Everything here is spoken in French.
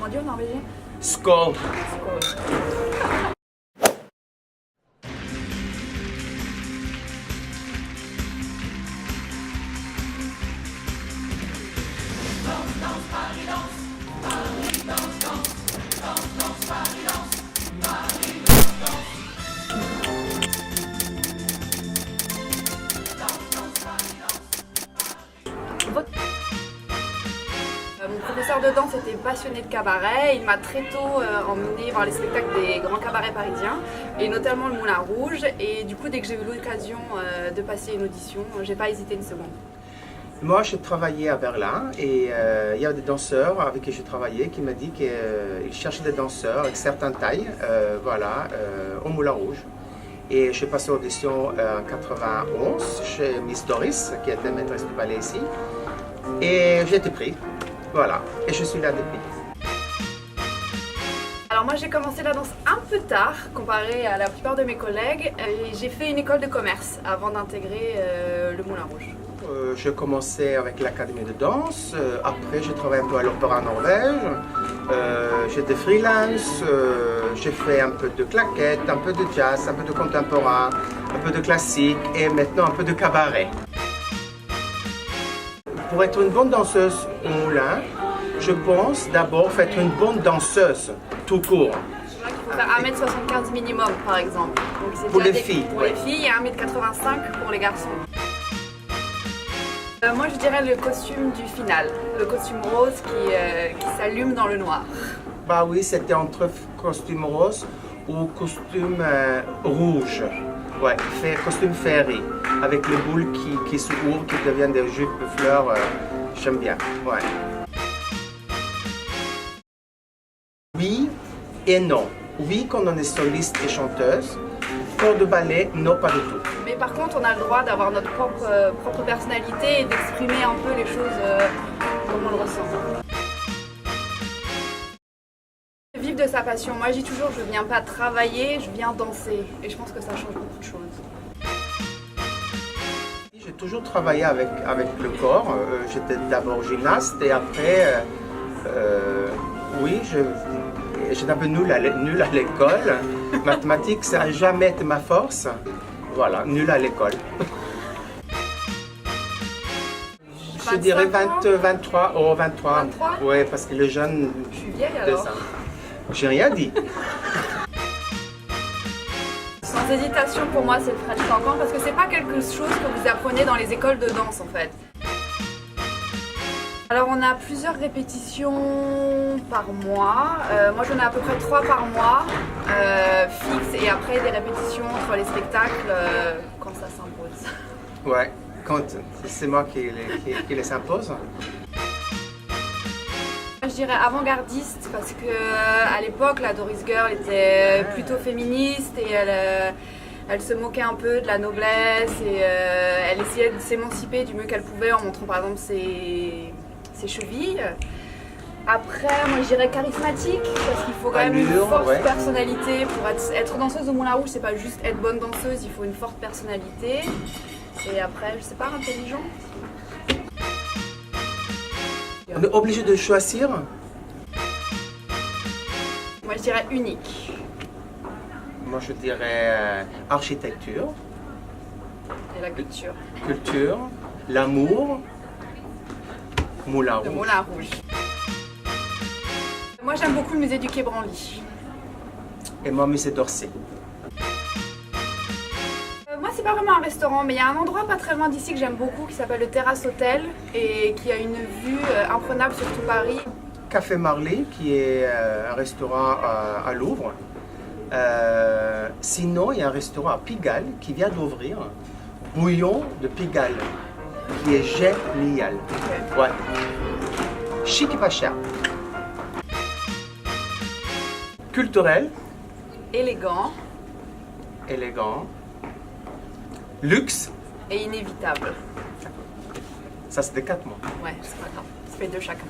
on dit en norvégien? Skål! Skål. Mon professeur de danse était passionné de cabaret. Il m'a très tôt emmené voir les spectacles des grands cabarets parisiens, et notamment le Moulin Rouge. Et du coup, dès que j'ai eu l'occasion de passer une audition, j'ai pas hésité une seconde. Moi, j'ai travaillé à Berlin et il y a des danseurs avec qui j'ai travaillé qui m'ont dit qu'ils cherchaient des danseurs avec certaines tailles, au Moulin Rouge. Et j'ai passé l'audition en 91 chez Miss Doris, qui était maîtresse du ballet ici. Et j'ai été pris, voilà, et je suis là depuis. Alors moi j'ai commencé la danse un peu tard comparé à la plupart de mes collègues. J'ai fait une école de commerce avant d'intégrer le Moulin Rouge. J'ai commencé avec l'académie de danse, après j'ai travaillé un peu à l'Opéra Norvège, j'étais freelance, j'ai fait un peu de claquettes, un peu de jazz, un peu de contemporain, un peu de classique et maintenant un peu de cabaret. Pour être une bonne danseuse au moulin, je pense d'abord faut être une bonne danseuse, tout court. Je vois qu'il faut faire 1m75 minimum par exemple. Donc, pour les filles. Pour les filles et 1m85 pour les garçons. Moi je dirais le costume du final, le costume rose qui s'allume dans le noir. Bah oui, c'était entre costume rose ou costume rouge. Ouais, costume ferry, avec les boules qui s'ouvrent, qui deviennent des jupes de fleurs, j'aime bien, ouais. Oui et non. Oui, quand on est soliste et chanteuse. Corps de ballet, non, pas du tout. Mais par contre, on a le droit d'avoir notre propre personnalité et d'exprimer un peu les choses comme on le ressent. Vivre de sa passion. Moi, je dis toujours, je viens pas travailler, je viens danser. Et je pense que ça change beaucoup de choses. J'ai toujours travaillé avec le corps. J'étais d'abord gymnaste et après, oui, j'étais un peu nul à l'école. Mathématiques, ça n'a jamais été ma force. Voilà, nul à l'école. Je dirais 23. Oh, 23. 23? Oui, parce que les jeunes... Je suis vieille alors. J'ai rien dit. Sans hésitation, pour moi, c'est le French Cancan parce que c'est pas quelque chose que vous apprenez dans les écoles de danse en fait. Alors on a plusieurs répétitions par mois. Moi j'en ai à peu près 3 par mois, fixes, et après des répétitions entre les spectacles quand ça s'impose. Ouais, quand c'est moi qui les impose. Je dirais avant-gardiste parce que à l'époque la Doris Girl était plutôt féministe et elle se moquait un peu de la noblesse et elle essayait de s'émanciper du mieux qu'elle pouvait en montrant par exemple ses chevilles. Après, moi je dirais charismatique parce qu'il faut quand même une forte personnalité pour être danseuse au Moulin Rouge. C'est pas juste être bonne danseuse, il faut une forte personnalité. Et après, je sais pas, intelligente. On est obligé de choisir. Moi je dirais unique. Moi je dirais architecture. Et la culture. Culture, l'amour, Moulin Rouge. Le Moulin Rouge. Moi j'aime beaucoup le musée du Quai Branly. Et moi, musée d'Orsay. Moi c'est pas vraiment un restaurant, mais il y a un endroit pas très loin d'ici que j'aime beaucoup qui s'appelle le Terrasse Hôtel et qui a une vue imprenable sur tout Paris. Café Marley, qui est un restaurant à Louvre. Sinon, il y a un restaurant à Pigalle qui vient d'ouvrir, Bouillon de Pigalle, qui est génial. Ouais. Chic et pas cher. Culturel. Élégant. Élégant. Luxe. Et inévitable. Ça, c'est des 4 mots. Ouais, c'est pas grave. Ça fait 2 chacun.